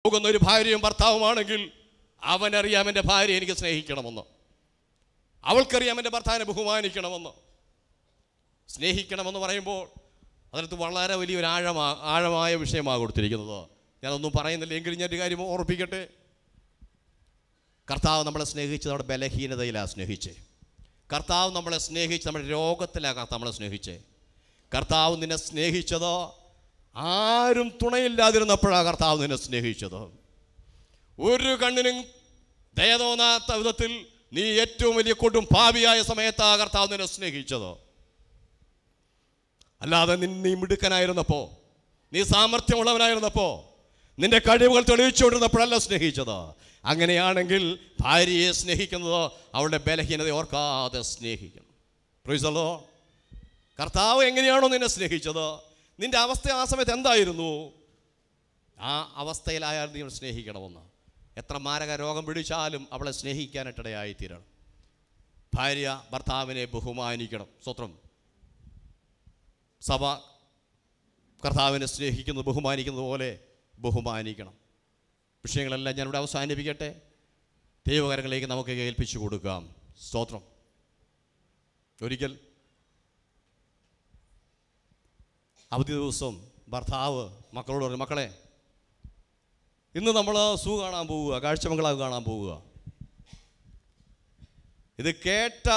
പോകുന്ന ഒരു ഭാര്യയും ഭർത്താവുമാണെങ്കിൽ അവനറിയാം എൻ്റെ ഭാര്യ എനിക്ക് സ്നേഹിക്കണമെന്ന്, അവൾക്കറിയാം എൻ്റെ ഭർത്താവിനെ ബഹുമാനിക്കണമെന്ന്. സ്നേഹിക്കണമെന്ന് പറയുമ്പോൾ അതിനകത്ത് വളരെ വലിയൊരു ആഴമായ വിഷയമാണ് കൊടുത്തിരിക്കുന്നത്. ഞാനൊന്നും പറയുന്നില്ല, എങ്കിലും ഞാനൊരു കാര്യം ഓർപ്പിക്കട്ടെ. കർത്താവ് നമ്മളെ സ്നേഹിച്ചത് നമ്മുടെ ബലഹീനതയിലാണ് സ്നേഹിച്ചേ. കർത്താവ് നമ്മളെ സ്നേഹിച്ച് നമ്മുടെ രോഗത്തിലാണ് നമ്മളെ സ്നേഹിച്ചേ. കർത്താവ് നിന്നെ സ്നേഹിച്ചത് ആരും തുണയില്ലാതിരുന്നപ്പോഴാണ് കർത്താവ് നിന്നെ സ്നേഹിച്ചത്. ഒരു കണ്ണിനും ദയ തോന്നാത്ത വിധത്തിൽ നീ ഏറ്റവും വലിയ കൊടും പാപിയായ സമയത്താണ് കർത്താവ് നിന്നെ സ്നേഹിച്ചത്. അല്ലാതെ നീ മിടുക്കനായിരുന്നപ്പോൾ, നീ സാമർഥ്യമുള്ളവനായിരുന്നപ്പോൾ, നിന്റെ കഴിവുകൾ തെളിയിച്ചുകൊണ്ടിരുന്നപ്പോഴല്ല സ്നേഹിച്ചത്. അങ്ങനെയാണെങ്കിൽ ഭാര്യയെ സ്നേഹിക്കുന്നത് അവളുടെ ബലഹീനത ഓർക്കാതെ സ്നേഹിക്കണം. Praise the Lord. കർത്താവ് എങ്ങനെയാണോ നിന്നെ സ്നേഹിച്ചത്, നിന്റെ അവസ്ഥ ആ സമയത്ത് എന്തായിരുന്നു, ആ അവസ്ഥയിലായാലും നീ സ്നേഹിക്കണമെന്ന്. എത്ര മാരക രോഗം പിടിച്ചാലും അവളെ സ്നേഹിക്കാനിട്ടിടയായിത്തീരണം. ഭാര്യ ഭർത്താവിനെ ബഹുമാനിക്കണം. സ്തോത്രം. സഭ കർത്താവിനെ സ്നേഹിക്കുന്നത് ബഹുമാനിക്കുന്നത് പോലെ ബഹുമാനിക്കണം. വിഷയങ്ങളെല്ലാം ഞാനിവിടെ അവസാനിപ്പിക്കട്ടെ. ദൈവകരങ്ങളിലേക്ക് നമുക്ക് ഏൽപ്പിച്ചു കൊടുക്കാം. സ്തോത്രം. ഒരിക്കൽ അവധി ദിവസം ഭർത്താവ് മക്കളോട് പറഞ്ഞു, മക്കളെ ഇന്ന് നമ്മൾ സൂ കാണാൻ പോവുക, കാഴ്ചബംഗ്ലാവ് കാണാൻ പോവുക. ഇത് കേട്ട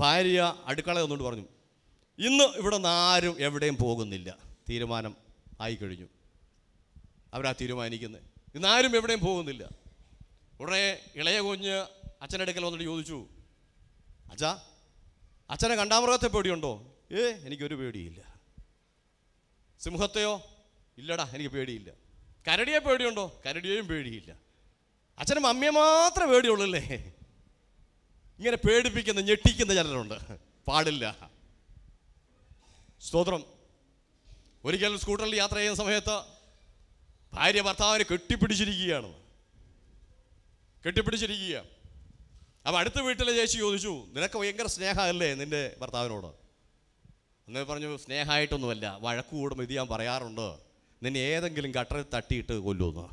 ഭാര്യ അടുക്കള ഒന്നുകൊണ്ട് പറഞ്ഞു, ഇന്ന് ഇവിടെ നിന്ന് ആരും എവിടെയും പോകുന്നില്ല, തീരുമാനം ആയിക്കഴിഞ്ഞു. അവരാ തീരുമാനിക്കുന്നത്, ഇന്നാരും എവിടെയും പോകുന്നില്ല. ഉടനെ ഇളയ കുഞ്ഞ് അച്ഛൻ്റെ അടുക്കൽ വന്നിട്ട് ചോദിച്ചു, അച്ഛാ അച്ഛനെ കണ്ടാമൃഗത്തെ പേടിയുണ്ടോ? എനിക്കൊരു പേടിയില്ല. സിംഹത്തെയോ? ഇല്ലടാ, എനിക്ക് പേടിയില്ല. കരടിയെ പേടിയുണ്ടോ? കരടിയെയും പേടിയില്ല. അച്ഛനെ മമ്മിയെ മാത്രമേ പേടിയുള്ളൂല്ലേ? ഇങ്ങനെ പേടിപ്പിക്കുന്ന ഞെട്ടിക്കുന്ന ചിലരുണ്ട്. പാടില്ല. സ്തോത്രം. ഒരിക്കൽ സ്കൂട്ടറിൽ യാത്ര ചെയ്യുന്ന സമയത്ത് ഭാര്യ ഭർത്താവിനെ കെട്ടിപ്പിടിച്ചിരിക്കുക. അപ്പം അടുത്ത വീട്ടിലെ ചേച്ചി ചോദിച്ചു, നിനക്ക് ഭയങ്കര സ്നേഹമല്ലേ നിൻ്റെ ഭർത്താവിനോട്? അങ്ങനെ പറഞ്ഞു, സ്നേഹമായിട്ടൊന്നുമല്ല, വഴക്ക് കൂടുമ്പോൾ ഇത് ഞാൻ പറയാറുണ്ട്, നിന്നെ ഏതെങ്കിലും ഗട്ടറിൽ തട്ടിയിട്ട് കൊല്ലുമെന്ന്.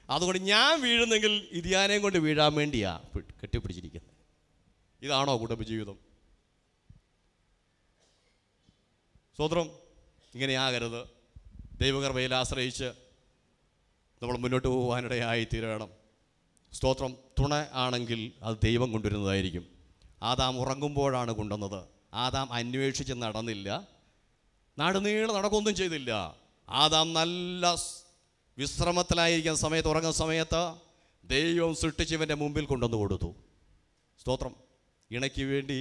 അതുകൊണ്ട് ഞാൻ വീഴുന്നെങ്കിൽ ഇതിയാനെയും കൊണ്ട് വീഴാൻ വേണ്ടിയാ കെട്ടിപ്പിടിച്ചിരിക്കുന്നത്. ഇതാണോ കുടുംബജീവിതം? സ്തോത്രം. ഇങ്ങനെയാകരുത്. ദൈവകൃപയിൽ ആശ്രയിച്ച് നമ്മൾ മുന്നോട്ട് പോകാനിടയായി തീരണം. സ്തോത്രം. തുണ ആണെങ്കിൽ അത് ദൈവം കൊണ്ടുവരുന്നതായിരിക്കും. ആദാം ഉറങ്ങുമ്പോഴാണ് കൊണ്ടുവന്നത്. ആദാം അന്വേഷിച്ച് നടന്നില്ല, നാടുനീളെ നടക്കുകയൊന്നും ചെയ്തില്ല. ആദാം നല്ല വിശ്രമത്തിലായിരിക്കുന്ന സമയത്ത്, ഉറങ്ങുന്ന സമയത്ത് ദൈവം സൃഷ്ടിച്ചവൻ്റെ മുമ്പിൽ കൊണ്ടുവന്ന് കൊടുത്തു. സ്തോത്രം. ഇണയ്ക്ക് വേണ്ടി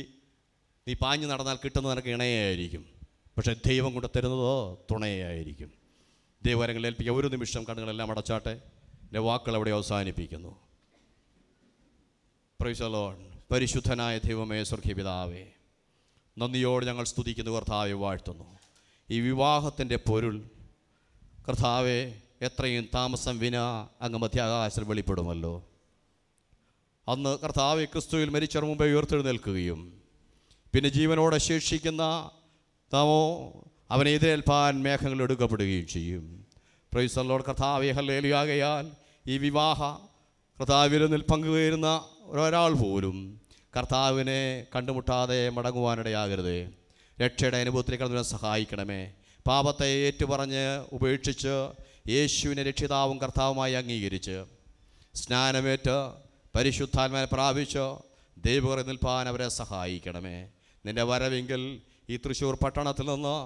നീ പാഞ്ഞു നടന്നാൽ കിട്ടുന്നത് നിനക്ക് ഇണയായിരിക്കും, പക്ഷേ ദൈവം കൊണ്ട് തരുന്നത് തുണയായിരിക്കും. ദൈവകരങ്ങളിൽ ഏൽപ്പിക്കുക. ഒരു നിമിഷം കണ്ണുകളെല്ലാം അടച്ചാട്ടെ. എൻ്റെ വാക്കുകൾ അവിടെ അവസാനിപ്പിക്കുന്നു. Praise the Lord. പരിശുദ്ധനായ ദൈവമേ, സ്വർഗ്ഗപിതാവേ, നന്ദിയോട് ഞങ്ങൾ സ്തുതിക്കുന്നു, കർത്താവെ വാഴ്ത്തുന്നു. ഈ വിവാഹത്തിൻ്റെ പൊരുൾ കർത്താവെ എത്രയും താമസം വിന അങ്ങ് മധ്യാകാശത്തിൽ വെളിപ്പെടുമല്ലോ. അന്ന് കർത്താവെ ക്രിസ്തുവിൽ മരിച്ചവർ മുമ്പേ ഉയർത്തെഴുന്നേൽക്കുകയും പിന്നെ ജീവനോടെ ശേഷിക്കുന്ന താമോ അവനെ എതിരേൽപ്പാൻ മേഘങ്ങൾ എടുക്കപ്പെടുകയും ചെയ്യും. Praise the Lord. കർത്താവെ ഹല്ലേലൂയാകയാൽ ഈ വിവാഹ കർത്താവിരുന്നിൽ പങ്കുചേരുന്ന ഒരാൾ പോലും കർത്താവിനെ കണ്ടുമുട്ടാതെ മടങ്ങുവാനിടയാകരുതേ. രക്ഷയുടെ അനുഭവത്തിലേക്ക് കടന്നു സഹായിക്കണമേ. പാപത്തെ ഏറ്റുപറഞ്ഞ് ഉപേക്ഷിച്ച് യേശുവിനെ രക്ഷിതാവും കർത്താവുമായി അംഗീകരിച്ച് സ്നാനമേറ്റ് പരിശുദ്ധാത്മാവിനെ പ്രാപിച്ച് ദൈവകൃപയിൽ നിൽപ്പാൻ അവരെ സഹായിക്കണമേ. നിൻ്റെ വരവെങ്കിൽ ഈ തൃശ്ശൂർ പട്ടണത്തിൽ നിന്ന്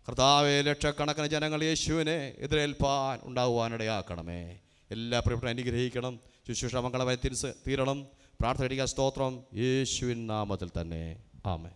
കർത്താവെ ലക്ഷക്കണക്കിന് ജനങ്ങൾ യേശുവിനെ എതിരേൽപ്പാൻ ഉണ്ടാകുവാനിടയാക്കണമേ. എല്ലാ പ്രിയപ്പെട്ട അനുഗ്രഹിക്കണം. ശുശ്രൂഷ മംഗളമായി തീരണം. പ്രാർത്ഥന സ്തോത്രം യേശുവിൻ നാമത്തിൽ തന്നെ. ആമേൻ.